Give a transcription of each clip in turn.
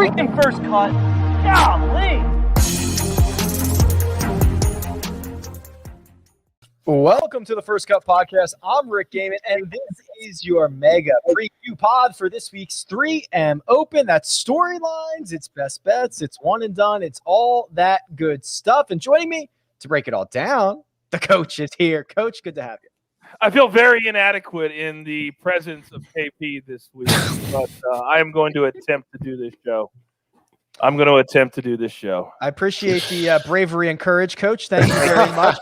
freaking first cut. Golly. Welcome to the First Cut Podcast. I'm Rick Gehman, and this is your mega preview pod for this week's 3M Open. That's storylines, it's best bets, it's one and done, it's all that good stuff. And joining me to break it all down, the coach is here. Coach, good to have you. I feel very inadequate in the presence of KP this week, but I am going to attempt to do this show. I appreciate the bravery and courage, Coach. Thank you very much.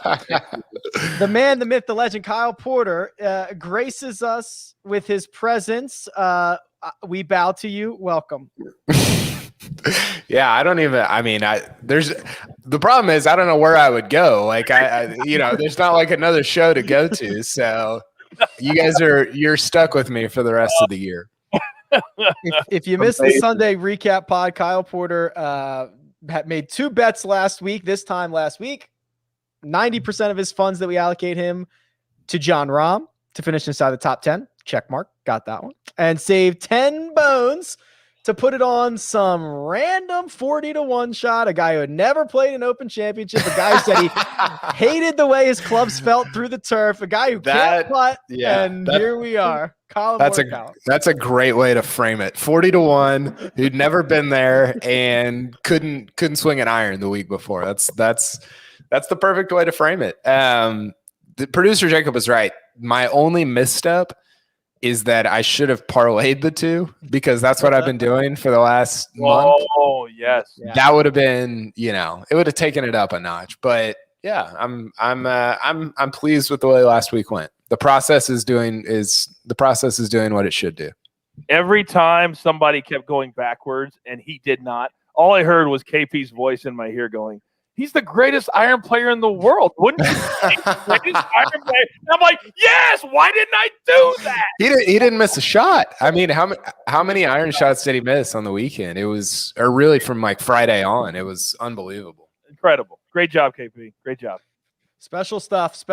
The man, the myth, the legend, Kyle Porter, graces us with his presence. We bow to you. Welcome. Yeah, the problem is I don't know where I would go. Like there's not like another show to go to. So you guys you're stuck with me for the rest of the year. If you missed the Sunday recap pod, Kyle Porter had made 2 bets last week. 90% of his funds that we allocate him to John Rahm to finish inside the top 10. Check mark. Got that one. And saved 10 bones to put it on some random 40-1 shot. A guy who had never played an Open Championship. A guy who said he hated the way his clubs felt through the turf. A guy who can't putt. Yeah, here we are. That's a great way to frame it. 40-1, who'd never been there and couldn't swing an iron the week before. That's the perfect way to frame it. The producer Jacob was right. My only misstep is that I should have parlayed the 2 because that's what I've been doing for the last month. Oh, yes. Yeah. That would have been, it would have taken it up a notch. But yeah, I'm pleased with the way last week went. The process is doing what it should do. Every time somebody kept going backwards and he did not, all I heard was KP's voice in my ear going, "He's the greatest iron player in the world. Wouldn't you think the greatest iron player?" And I'm like, yes, why didn't I do that? He didn't miss a shot. I mean, how many iron shots did he miss on the weekend? Or really from like Friday on. It was unbelievable. Incredible. Great job, KP. Great job. Special stuff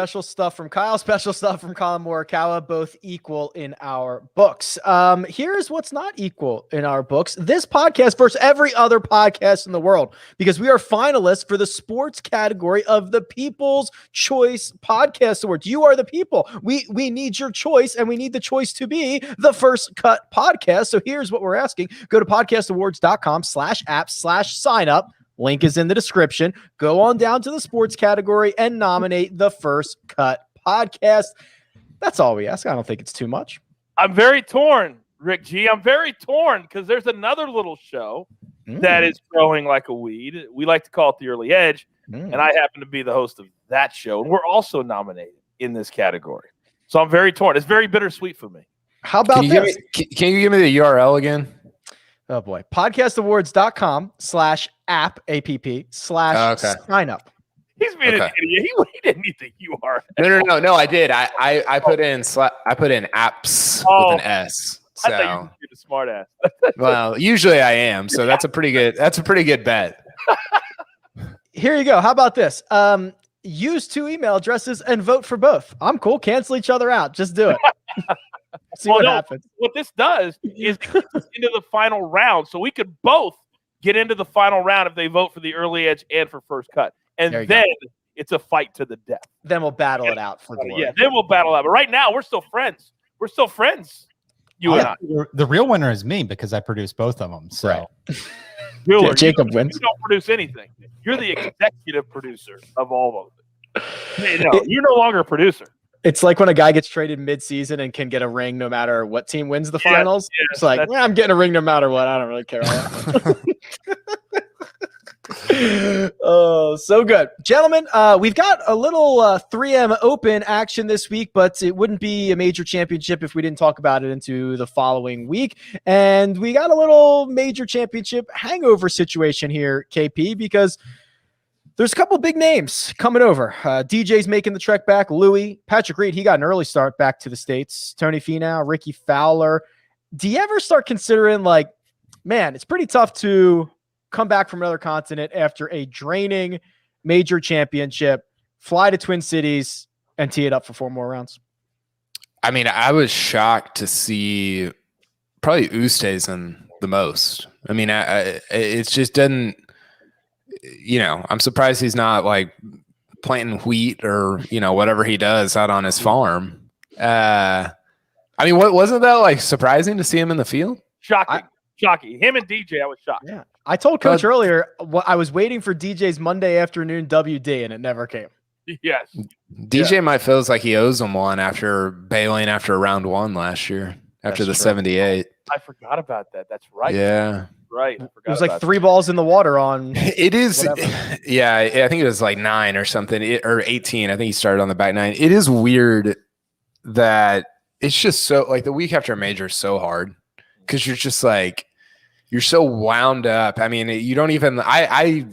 from Kyle, special stuff from Colin Morikawa, both equal in our books. Here's what's not equal in our books. This podcast versus every other podcast in the world, because we are finalists for the sports category of the People's Choice Podcast Awards. You are the people. We need your choice, and we need the choice to be the First Cut Podcast. So here's what we're asking. Go to podcastawards.com/app/sign up. Link is in the description. Go on down to the sports category and nominate the First Cut Podcast. That's all we ask. I don't think it's too much. I'm very torn, Rick G. I'm very torn because there's another little show that is growing like a weed. We like to call it The Early Edge, and I happen to be the host of that show, and we're also nominated in this category. So I'm very torn. It's very bittersweet for me. How about this? Can you give me the URL again? Oh boy. podcastawards.com/app/sign up. He's being an idiot. He didn't need the URL. No, I did. I put in apps with an S. So. I thought you were a smart ass. Well, usually I am, so that's a pretty good bet. Here you go. How about this? Use 2 email addresses and vote for both. I'm cool. Cancel each other out. Just do it. See what happens. What this does is it gets us into the final round, so we could both get into the final round if they vote for the early edge and for First Cut, and then it's a fight to the death. Then we'll battle it out for glory. Yeah, then we'll battle out. But right now, we're still friends. You and I. The real winner is me because I produced both of them. So Jacob wins. You don't produce anything. You're the executive producer of all of it. No, you're no longer a producer. It's like when a guy gets traded mid-season and can get a ring no matter what team wins the finals. It's like, I'm getting a ring no matter what. I don't really care. Oh, so good. Gentlemen, we've got a little 3M Open action this week, but it wouldn't be a major championship if we didn't talk about it into the following week. And we got a little major championship hangover situation here, KP, because there's a couple big names coming over. DJ's making the trek back. Louis, Patrick Reed, he got an early start back to the States. Tony Finau, Ricky Fowler. Do you ever start considering, like, man, it's pretty tough to come back from another continent after a draining major championship, fly to Twin Cities, and tee it up for 4 more rounds? I mean, I was shocked to see probably Oosthuizen the most. I mean, it just doesn't. I'm surprised he's not like planting wheat or whatever he does out on his farm. I mean, what wasn't that like surprising to see him in the field? Shocking. Him and DJ, I was shocked. Yeah, I told Coach earlier I was waiting for DJ's Monday afternoon WD, and it never came. Yes, DJ might feels like he owes him one after bailing after round one last year after the 78. I forgot about that. That's right. Yeah. Right. It was like 3 balls in the water on. It is. Yeah. I think it was like 9 or something or 18. I think he started on the back 9. It is weird that it's just so like the week after a major is so hard because you're just like, you're so wound up. I mean, you don't even, I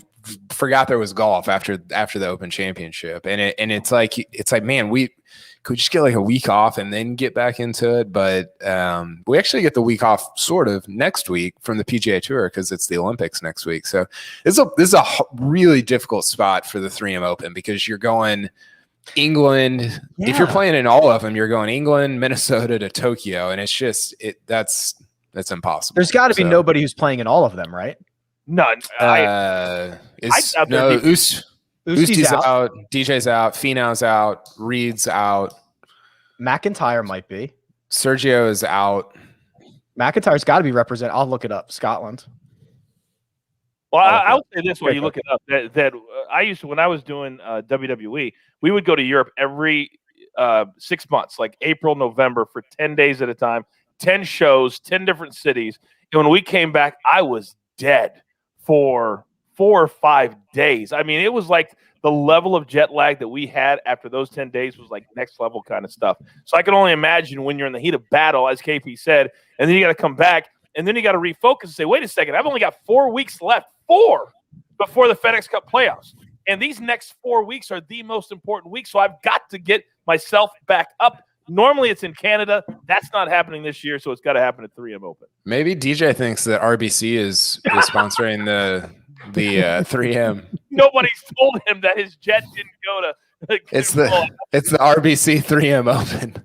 forgot there was golf after the Open Championship. And it's like, man, we could just get like a week off and then get back into it. But we actually get the week off sort of next week from the PGA Tour because it's the Olympics next week. So this is a really difficult spot for the 3M Open because you're going England. Yeah. If you're playing in all of them, you're going England, Minnesota to Tokyo. And it's just, that's impossible. There's got to be nobody who's playing in all of them, right? None. Usti's out. DJ's out. Finau's out. Reed's out. McIntyre might be. Sergio is out. McIntyre's got to be represented. I'll look it up. Scotland. Well, I would say this while you look it up. That I used to, when I was doing WWE, we would go to Europe every 6 months, like April, November, for 10 days at a time. 10 shows, 10 different cities. And when we came back, I was dead for 4 or 5 days. I mean, it was like the level of jet lag that we had after those 10 days was like next level kind of stuff. So I can only imagine when you're in the heat of battle, as KP said, and then you got to come back and then you got to refocus and say, wait a second, I've only got 4 weeks left, 4 before the FedEx Cup playoffs. And these next 4 weeks are the most important weeks. So I've got to get myself back up. Normally it's in Canada. That's not happening this year, so it's got to happen at 3M Open. Maybe DJ thinks that RBC is sponsoring the 3M. Nobody's told him that his jet didn't go to. It's the RBC 3M Open.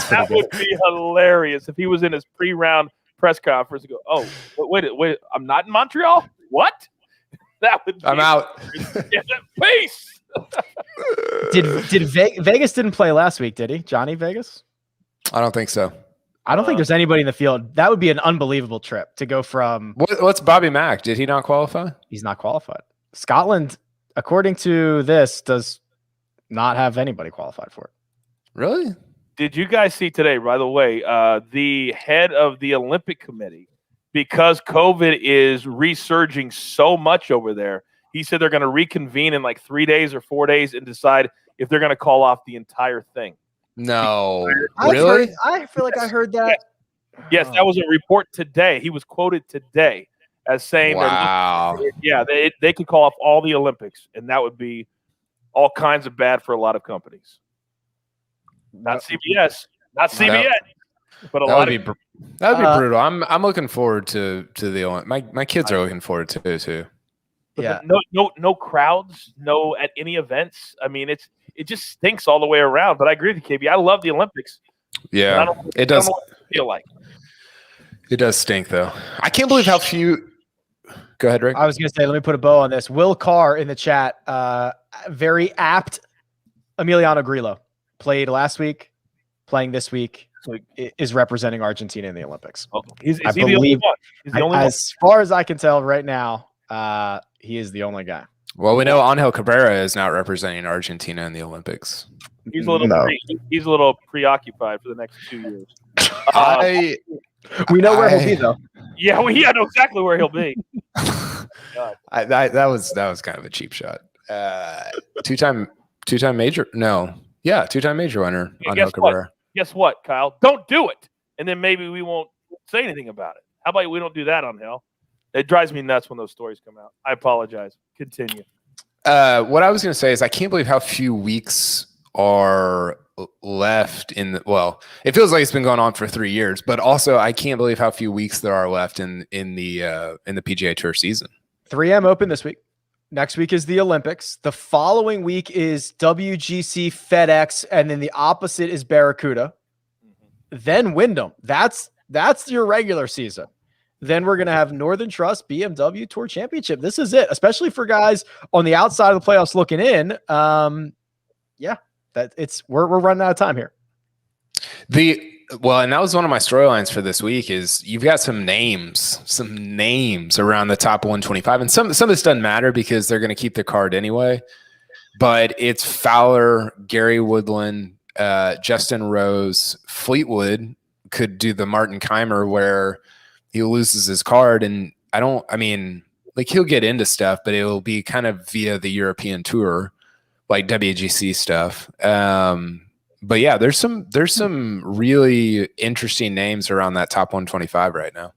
That would be hilarious if he was in his pre-round press conference and go, "Oh, wait, I'm not in Montreal. What? That would. I'm out. Peace." Did Vegas didn't play last week, did he? Johnny Vegas? I don't think so. I don't think there's anybody in the field. That would be an unbelievable trip to go from. What's Bobby Mack? Did he not qualify? He's not qualified. Scotland, according to this, does not have anybody qualified for it. Really? Did you guys see today, by the way, the head of the Olympic Committee, because COVID is resurging so much over there, he said they're going to reconvene in like 3 days or 4 days and decide if they're going to call off the entire thing. No, really? I feel like I heard that. Yes, that was a report today. He was quoted today as saying wow. that they could call off all the Olympics, and that would be all kinds of bad for a lot of companies. Not CBS, but that would be brutal. I'm looking forward to the Olympics. My kids are looking forward to it too. Yeah. No crowds, no at any events. I mean, it just stinks all the way around. But I agree with you, KB. I love the Olympics. Yeah, it does. I don't know what it feel like. It does stink, though. I can't believe how few. Go ahead, Rick. I was going to say, let me put a bow on this. Will Carr in the chat, very apt. Emiliano Grillo played last week, playing this week, is representing Argentina in the Olympics. Oh, is he the only one? He's the only one. As far as I can tell right now, he is the only guy. Well, we know Angel Cabrera is not representing Argentina in the Olympics. He's a little preoccupied for the next 2 years. We know where he'll be, though. Yeah, we know exactly where he'll be. That was kind of a cheap shot. Two-time major. No, yeah, two-time major winner. Angel Cabrera. Guess what, Kyle? Don't do it, and then maybe we won't say anything about it. How about we don't do that on Hill? It drives me nuts when those stories come out. I apologize. Continue. What I was going to say is I can't believe how few weeks are left in the, well, it feels like it's been going on for 3 years, but also I can't believe how few weeks there are left in the PGA Tour season. 3M Open this week. Next week is the Olympics. The following week is WGC FedEx, and then the opposite is Barracuda. Then Wyndham. That's That's your regular season. Then we're going to have Northern Trust BMW Tour Championship. This is it, especially for guys on the outside of the playoffs looking in. We're running out of time here. And that was one of my storylines for this week is you've got some names around the top 125, and some of this doesn't matter because they're going to keep the card anyway. But it's Fowler, Gary Woodland, Justin Rose, Fleetwood could do the Martin Keimer where he loses his card, and he'll get into stuff, but it will be kind of via the European Tour, like WGC stuff. But yeah, there's some really interesting names around that top 125 right now.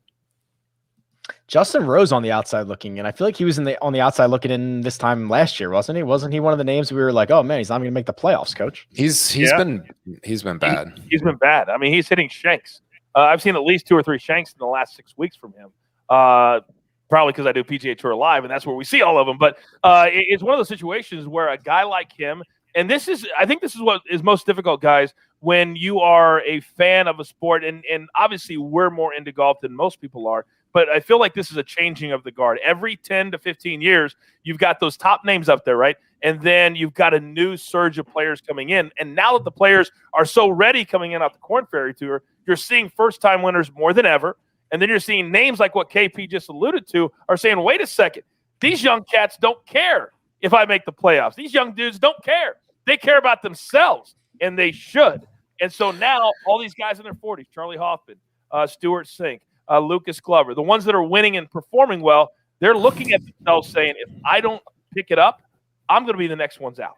Justin Rose on the outside looking in. I feel like he was on the outside looking in this time last year, wasn't he? Wasn't he one of the names we were like, oh man, he's not going to make the playoffs, Coach? He's been bad. He's been bad. I mean, he's hitting shanks. I've seen at least 2 or 3 shanks in the last 6 weeks from him. Probably because I do PGA Tour Live, and that's where we see all of them. But it's one of those situations where a guy like him, and I think this is what is most difficult, guys, when you are a fan of a sport, and obviously we're more into golf than most people are, but I feel like this is a changing of the guard. Every 10 to 15 years, you've got those top names up there, right? And then you've got a new surge of players coming in. And now that the players are so ready coming in off the Korn Ferry Tour, you're seeing first-time winners more than ever. And then you're seeing names like what KP just alluded to are saying, wait a second, these young cats don't care if I make the playoffs. These young dudes don't care. They care about themselves, and they should. And so now all these guys in their 40s, Charlie Hoffman, Stuart Sink, Lucas Glover, the ones that are winning and performing well, they're looking at themselves saying, if I don't pick it up, I'm going to be the next ones out.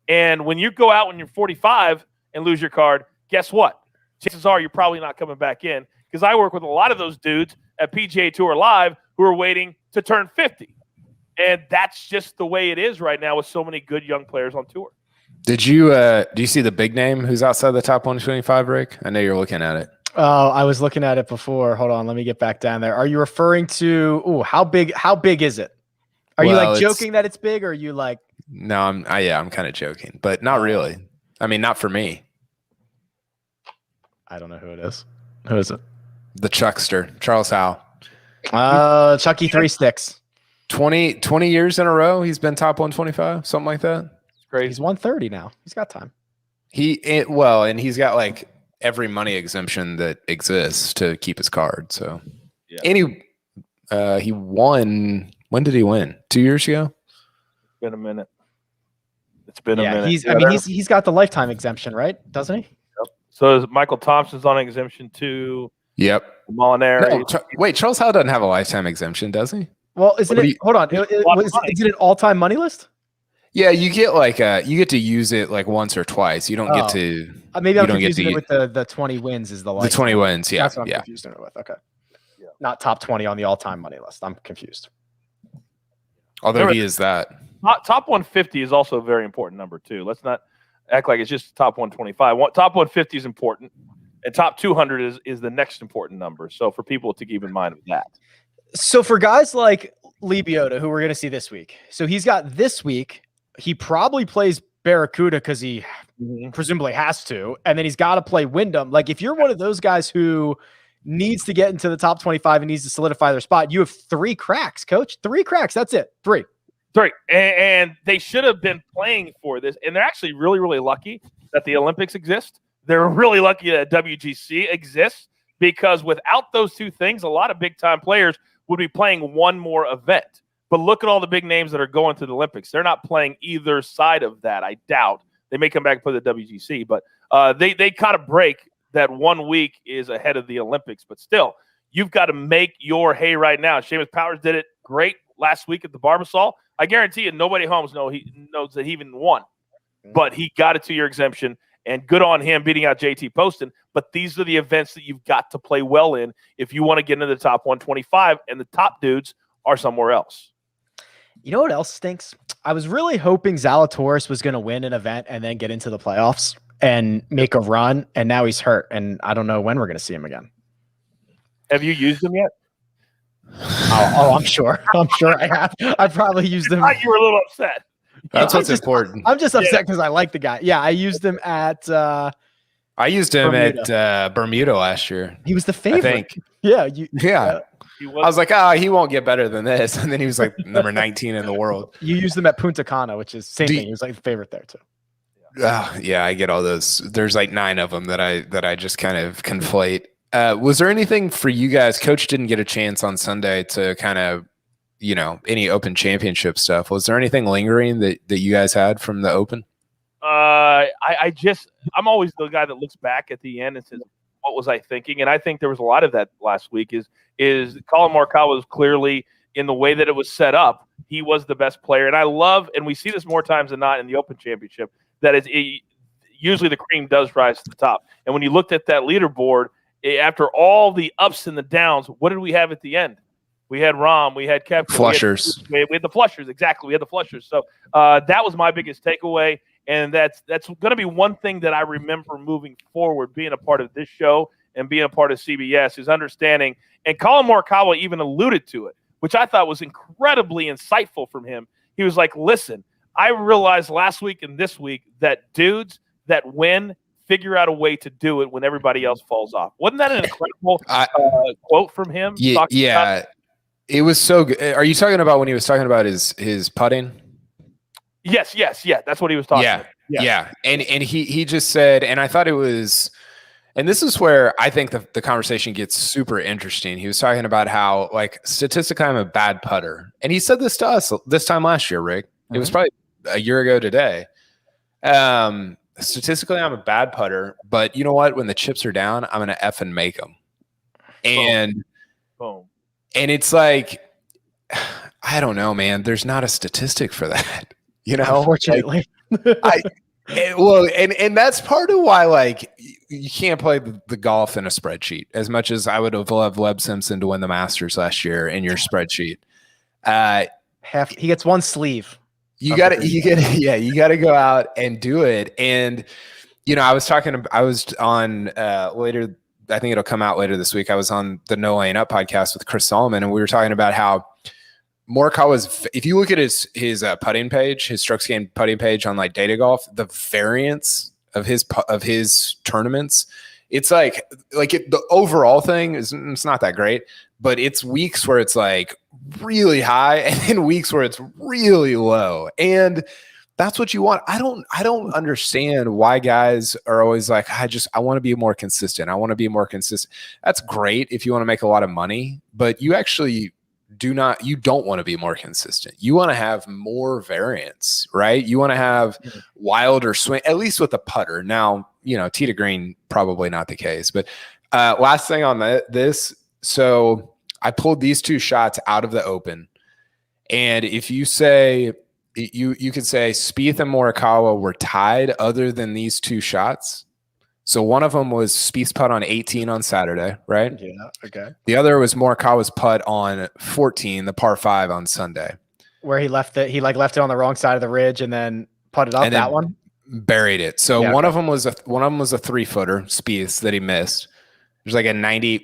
And when you go out when you're 45 and lose your card, guess what? Chances are you're probably not coming back in, because I work with a lot of those dudes at PGA Tour Live who are waiting to turn 50. And that's just the way it is right now with so many good young players on tour. Did you do you see the big name who's outside the top 125, Rick? I know you're looking at it. Oh, I was looking at it before. Hold on, let me get back down there. Are you referring to how big is it? Are you like joking that it's big, or are you like No, I'm kind of joking, but not really. I mean, not for me. I don't know who it is. Who is it? The Chuckster, Charles Howell. Chucky 3 sticks. 20 years in a row he's been top 125, something like that. Great. He's 130 now. He's got time. And he's got like every money exemption that exists to keep his card. So, yeah. And he won. When did he win? 2 years ago. It's been a minute. A minute. He's got the lifetime exemption, right? Doesn't he? Yep. So Michael Thompson's on exemption too. Yep. Molinari. No, wait, Charles Howell doesn't have a lifetime exemption, does he? Well, isn't it? Hold on. Is it an all-time money list? Yeah, you get you get to use it like once or twice. You don't get to. Maybe I'm confusing it with the 20 wins is the lifetime. The 20 wins, yeah. That's what I'm confusing it with. Okay. Yeah. Not top 20 on the all-time money list. I'm confused. Although he is that. Top 150 is also a very important number too. Let's not act like it's just top 125. Top 150 is important, and top 200 is the next important number. So for people to keep in mind of that. So for guys like Lee Biota, who we're going to see this week, so he's got this week. He probably plays Barracuda because he presumably has to, and then he's got to play Wyndham. Like if you're one of those guys who needs to get into the top 25 and needs to solidify their spot, you have 3 cracks, Coach. 3 cracks. That's it. 3. And they should have been playing for this. And they're actually really, really lucky that the Olympics exist. They're really lucky that WGC exists, because without those 2 things, a lot of big-time players would be playing one more event. But look at all the big names that are going to the Olympics. They're not playing either side of that, I doubt. They may come back and play the WGC, but they caught a break that 1 week is ahead of the Olympics. But still, you've got to make your hay right now. Seamus Powers did it great last week at the Barbasol. I guarantee you nobody at home knows that he even won. But he got a 2-year exemption, and good on him beating out JT Poston. But these are the events that you've got to play well in if you want to get into the top 125, and the top dudes are somewhere else. You know what else stinks? I was really hoping Zalatoris was going to win an event and then get into the playoffs and make a run, and now he's hurt, and I don't know when we're going to see him again. Have you used him yet? Oh, I'm sure. I'm sure I have. I probably used him. You were a little upset. That's what's important. I'm just upset because I like the guy. Yeah, I used him at I used him at Bermuda last year. He was the favorite. I think. Yeah. I was like, he won't get better than this. And then he was like number 19 in the world. You used them at Punta Cana, which is same thing. He was like the favorite there too. Yeah, I get all those. There's like 9 of them that I just kind of conflate. Was there anything for you guys? Coach didn't get a chance on Sunday to kind of, any Open Championship stuff. Was there anything lingering that you guys had from the Open? I'm always the guy that looks back at the end and says, what was I thinking? And I think there was a lot of that last week is Colin Morikawa was clearly, in the way that it was set up, he was the best player. And I love, and we see this more times than not in the Open Championship, that usually the cream does rise to the top. And when you looked at that leaderboard, after all the ups and the downs, what did we have at the end? We had Rahm, we had Kevin. Flushers. We had the flushers, exactly. We had the flushers. So that was my biggest takeaway. And that's going to be one thing that I remember moving forward, being a part of this show and being a part of CBS, is understanding. And Colin Morikawa even alluded to it, which I thought was incredibly insightful from him. He was like, listen, I realized last week and this week that dudes that win figure out a way to do it when everybody else falls off. Wasn't that an incredible quote from him? Yeah. It was so good. Are you talking about when he was talking about his putting? Yes. That's what he was talking about. Yeah. And he just said, and I thought it was, and this is where I think the conversation gets super interesting. He was talking about how, like, statistically, I'm a bad putter. And he said this to us this time last year, Rick. It was probably a year ago today. Statistically, I'm a bad putter, but you know what? When the chips are down, I'm going to effing make them. And boom. And it's like, I don't know, man. There's not a statistic for that. Unfortunately. And that's part of why, like, you can't play the golf in a spreadsheet as much as I would have loved Webb Simpson to win the Masters last year in your spreadsheet. He gets one sleeve. You got to go out and do it. And, I was on later, I think it'll come out later this week. I was on the No Laying Up podcast with Chris Solomon, and we were talking about how Morikawa's, if you look at his putting page, his strokes gained putting page on like Data Golf, the variance of his tournaments, it's like the overall thing it's not that great, but it's weeks where it's like really high and then weeks where it's really low. And that's what you want. I don't understand why guys are always like, I want to be more consistent. I want to be more consistent. That's great if you want to make a lot of money, but you actually don't want to be more consistent. You want to have more variance, right? You want to have wilder swing, at least with the putter. Now, tee to green, probably not the case. But last thing on this, so I pulled these 2 shots out of the Open. And if you say, you could say Spieth and Morikawa were tied other than these 2 shots. So one of them was Spieth's putt on 18 on Saturday, right? Yeah, okay. The other was Morikawa's putt on 14, the par 5 on Sunday. Where he left it on the wrong side of the ridge and then putted up that one? Buried it. So one of them was a 3-footer, Spieth's, that he missed. There's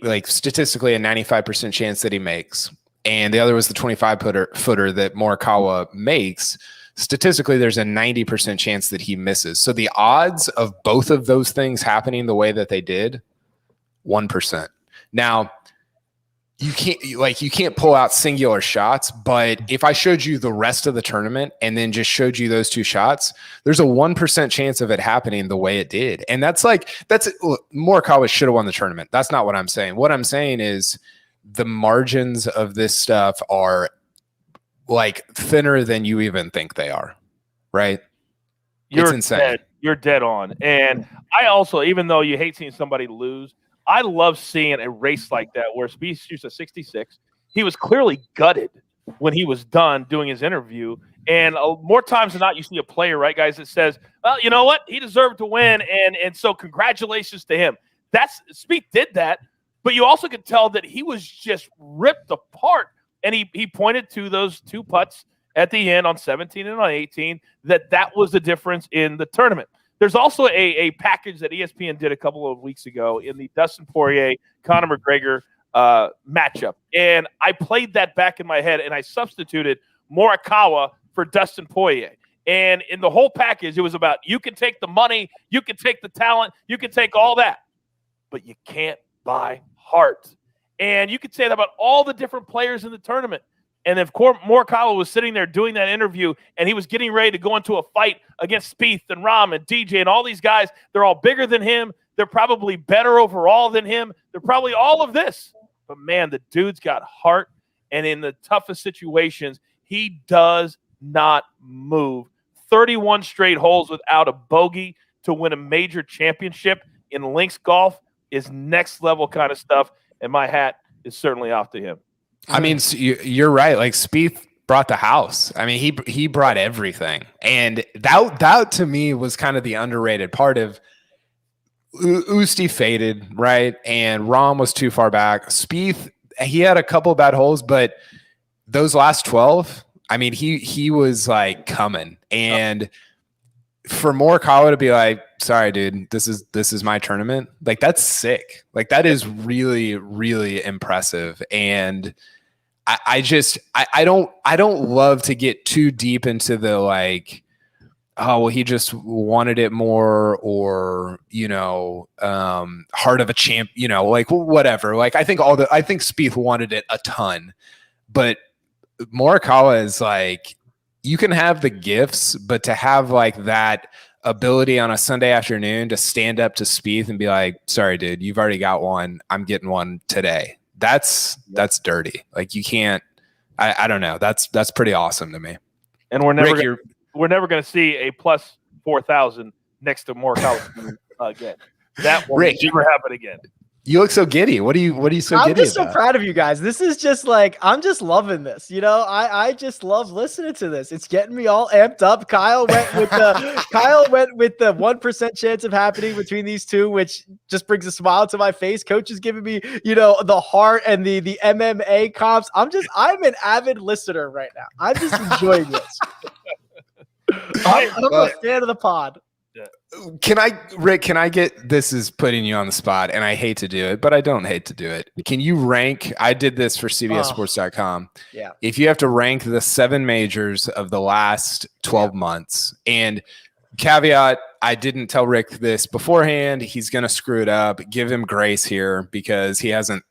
like statistically a 95% chance that he makes. And the other was the 25-footer that Morikawa makes. Statistically, there's a 90% chance that he misses. So the odds of both of those things happening the way that they did, 1%. Now, you can't pull out singular shots, but if I showed you the rest of the tournament and then just showed you those 2 shots, there's a 1% chance of it happening the way it did. And that's Morikawa should have won the tournament. That's not what I'm saying. What I'm saying is the margins of this stuff are like thinner than you even think they are, right? It's insane. You're dead on. And I also, even though you hate seeing somebody lose, I love seeing a race like that where Spieth shoots a 66. He was clearly gutted when he was done doing his interview. And more times than not, you see a player, right, guys, that says, well, you know what? He deserved to win. And so congratulations to him. Spieth did that, but you also could tell that he was just ripped apart. And he pointed to those 2 putts at the end on 17 and on 18, that was the difference in the tournament. There's also a package that ESPN did a couple of weeks ago in the Dustin Poirier, Conor McGregor matchup. And I played that back in my head, and I substituted Morikawa for Dustin Poirier. And in the whole package, it was about you can take the money, you can take the talent, you can take all that, but you can't buy heart. And you could say that about all the different players in the tournament. And if Morikawa was sitting there doing that interview and he was getting ready to go into a fight against Spieth and Rahm and DJ and all these guys, they're all bigger than him. They're probably better overall than him. They're probably all of this. But, man, the dude's got heart. And in the toughest situations, he does not move. 31 straight holes without a bogey to win a major championship in links golf is next level kind of stuff. And my hat is certainly off to him. I mean, you're right. Like Spieth brought the house. I mean, he brought everything, and that to me was kind of the underrated part of Usti faded, right? And Rahm was too far back. Spieth, he had a couple of bad holes, but those last 12, I mean, he was like coming, and for Morikawa to be like, sorry, dude, this is my tournament. Like, that's sick. Like, that is really, really impressive. And I don't love to get too deep into the like, oh, well, he just wanted it more, or, heart of a champ, like whatever. Like, I think Spieth wanted it a ton, but Morikawa is like, you can have the gifts, but to have like that ability on a Sunday afternoon to stand up to Spieth and be like, sorry, dude, you've already got one. I'm getting one today. That's dirty. Like, you can't, I don't know. That's pretty awesome to me. And we're never going to see a plus 4,000 next to Morikawa again. That will never happen again. You look so giddy. What are you so giddy I'm just about? so proud of you guys. This is just like, I'm just loving this. I just love listening to this. It's getting me all amped up. Kyle went with the 1% chance of happening between these two, which just brings a smile to my face. Coach is giving me, the heart and the MMA comps. I'm an avid listener right now. I'm just enjoying this. I'm a fan of the pod. Rick, can I get, this is putting you on the spot, and I hate to do it, but I don't hate to do it. Can you rank, I did this for CBSSports.com. Yeah. If you have to rank the 7 majors of the last 12 months, and caveat, I didn't tell Rick this beforehand. He's going to screw it up. Give him grace here because he hasn't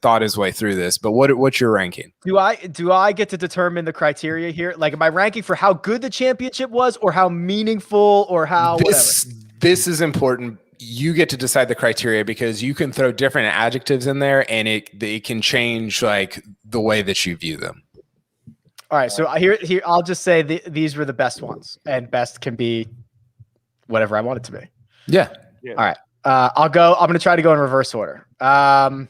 thought his way through this. But what's your ranking? Do I get to determine the criteria here? Like, am I ranking for how good the championship was, or how meaningful, or how this is important. You get to decide the criteria because you can throw different adjectives in there, and it can change like the way that you view them. All right, so here I'll just say these were the best ones, and best can be whatever I want it to be. Yeah. All right. I'm going to try to go in reverse order. No,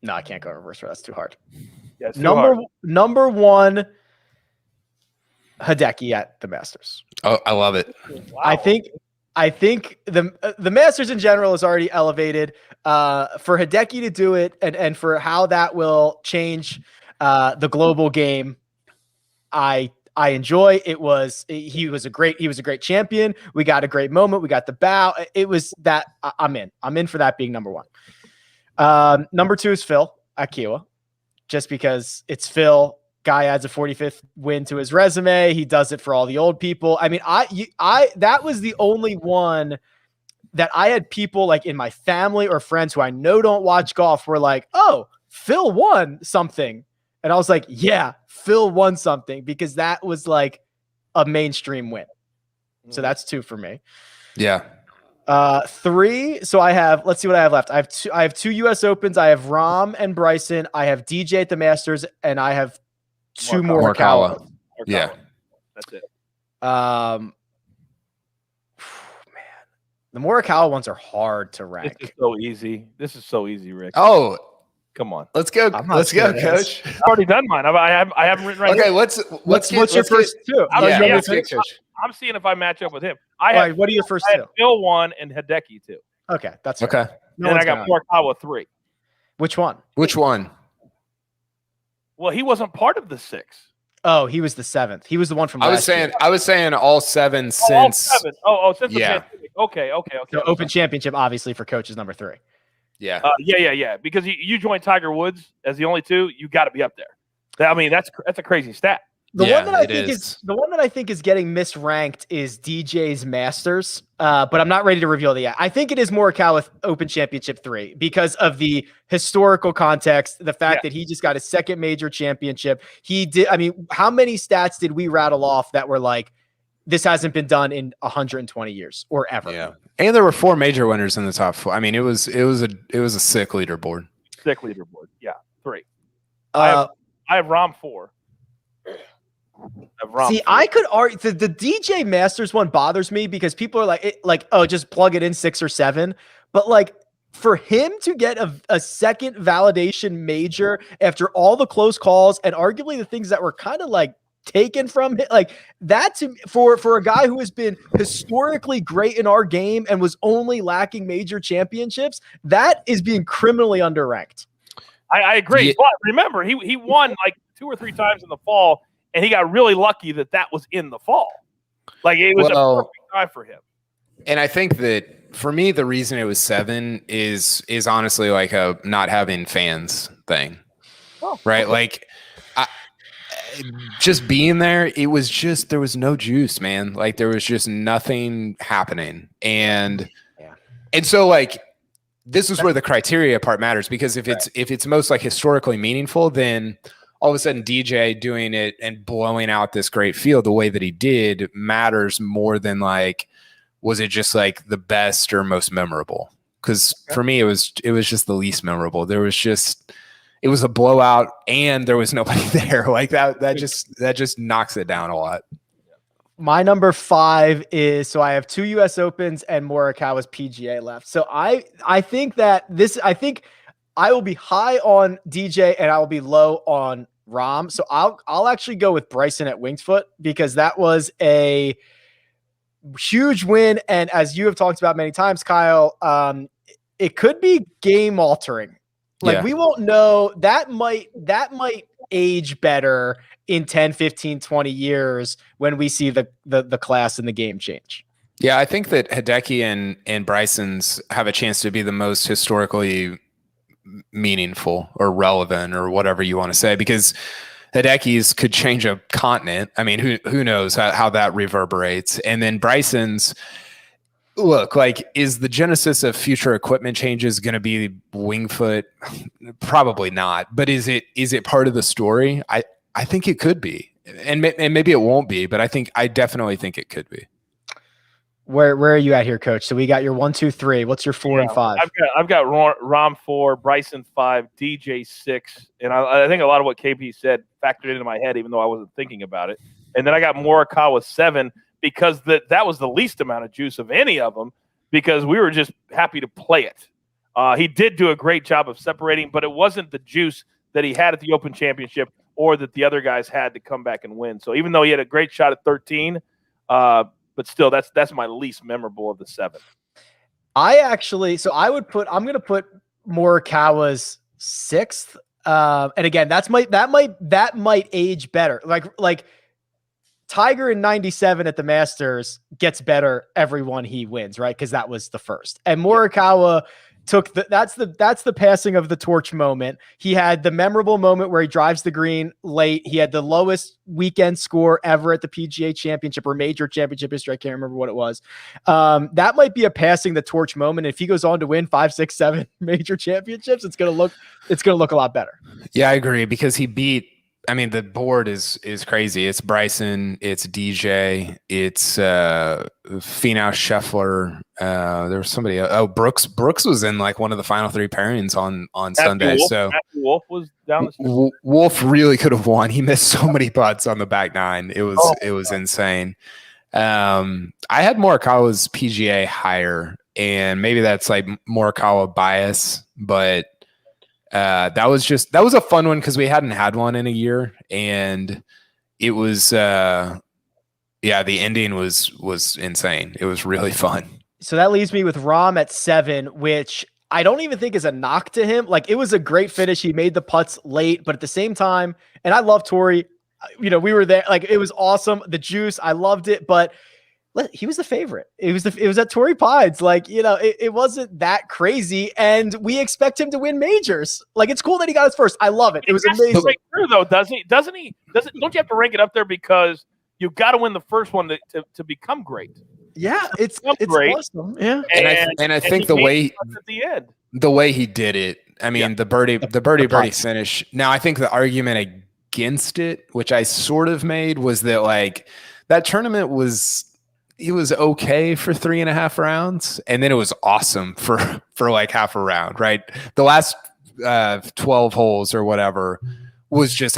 I can't go in reverse order. That's too hard. Yeah, number one, Hideki at the Masters. Oh, I love it. Wow. I think the Masters in general is already elevated. For Hideki to do it and for how that will change the global game, I enjoy. He was a great champion. We got a great moment. We got the bow. It was that I'm in for that being number one. Number two is Phil at Kiawah, just because it's Phil. Guy adds a 45th win to his resume. He does it for all the old people. I mean, that was the only one that I had people like in my family or friends who I know don't watch golf were like, oh, Phil won something. And I was like, yeah, Phil won something, because that was like a mainstream win. So that's 2 for me. Yeah. 3. So let's see what I have left. I have 2 US Opens. I have Rahm and Bryson. I have DJ at the Masters, and I have 2 more Morikawa. Yeah. That's it. Man, the Morikawa ones are hard to rank. This is so easy, Rick. Oh, come on. Let's go. Let's go, Coach. I've already done mine. I haven't written right. Okay, here. What's your first 2? I'm seeing if I match up with him. What are your first 2? Phil 1 and Hideki 2. Okay, that's okay. And I got Morikawa 3. Which one? Well, he wasn't part of the 6. Oh, he was the 7th. He was the one from last year. I was saying all 7 since. All 7. Since the pandemic. Okay. So Open Championship, obviously, for Coach is number 3. Yeah. Yeah. Because you joined Tiger Woods as the only 2. You got to be up there. I mean, that's a crazy stat. The one that I think is getting misranked is DJ's Masters, but I'm not ready to reveal that yet. I think it is Morikawa Open Championship 3 because of the historical context, the fact that he just got his second major championship. He did. I mean, how many stats did we rattle off that were like, this hasn't been done in 120 years or ever? Yeah, and there were 4 major winners in the top 4. I mean, it was a sick leaderboard. Yeah, 3. I have Rahm 4. See, I could argue the DJ Masters one bothers me because people are like, oh, just plug it in 6 or 7. But like, for him to get a second validation major after all the close calls and arguably the things that were kind of like taken from him, like that for a guy who has been historically great in our game and was only lacking major championships, that is being criminally underranked. I agree. Yeah. But remember, he won like 2 or 3 times in the fall. And he got really lucky that was in the fall. Like, it was a perfect time for him. And I think that, for me, the reason it was 7 is honestly like a not having fans thing. Right? Okay. Like, just being there, there was no juice, man. Like, there was just nothing happening. And so, like, this is where the criteria part matters, because if it's most, like, historically meaningful, then – all of a sudden DJ doing it and blowing out this great field the way that he did matters more than like, was it just like the best or most memorable? Because for me, it was just the least memorable. It was a blowout and there was nobody there. Like that just knocks it down a lot. My number 5 is, so I have 2 US Opens and Morikawa's PGA left. So I think I will be high on DJ and I will be low on Rahm. So I'll actually go with Bryson at Winged Foot because that was a huge win. And as you have talked about many times, Kyle, it could be game altering. Like we won't know. That might age better in 10, 15, 20 years when we see the class and the game change. Yeah, I think that Hideki and Bryson's have a chance to be the most historically meaningful or relevant or whatever you want to say, because Hideki's could change a continent. I mean, who knows how that reverberates. And then Bryson's, look, like, is the genesis of future equipment changes going to be Winged Foot? Probably not. But is it part of the story? I think it could be, and maybe it won't be, but I definitely think it could be. Where are you at here, Coach? So we got your 1, 2, 3. What's your 4 and 5? I've got Rahm 4, Bryson 5, DJ 6, and I think a lot of what KP said factored into my head, even though I wasn't thinking about it. And then I got Morikawa 7 because that was the least amount of juice of any of them, because we were just happy to play it. He did do a great job of separating, but it wasn't the juice that he had at the Open Championship or that the other guys had to come back and win. So even though he had a great shot at 13, but still, that's my least memorable of the 7. I'm going to put Morikawa's 6th. And again, that might age better. Like Tiger in 97 at the Masters gets better every one he wins, right? Because that was the first. And Morikawa took that's the passing of the torch moment. He had the memorable moment where he drives the green late. He had the lowest weekend score ever at the PGA Championship or major championship history. I can't remember what it was. That might be a passing the torch moment. If he goes on to win 5, 6, 7 major championships, it's gonna look a lot better. Yeah, I agree, because he beat. I mean, the board is crazy. It's Bryson, it's DJ, it's Finau Scheffler. There was somebody else. Oh, Brooks. Brooks was in like one of the final 3 pairings on Sunday. So Wolf was down the street. Wolf really could have won. He missed so many putts on the back 9. It was insane. I had Morikawa's PGA higher, and maybe that's like Morikawa bias, but that was a fun one because we hadn't had one in a year, and it was the ending was insane. It was really fun. So that leaves me with Rahm at 7, which I don't even think is a knock to him. Like, it was a great finish. He made the putts late, but at the same time, and I love Torrey. We were there. Like, it was awesome. The juice, I loved it, but He was the favorite. It was at Torrey Pines. Like, it wasn't that crazy, and we expect him to win majors. Like, it's cool that he got his first. I love it. It was amazing. Break through, though, doesn't he? Don't you have to rank it up there because you got to win the first one to become great? Yeah, it's great. Awesome. Yeah, and I think the way at the end, the way he did it. I mean, the birdie finish. Now, I think the argument against it, which I sort of made, was that like that tournament was okay for 3.5 rounds, and then it was awesome for like half a round. Right, the last 12 holes or whatever was just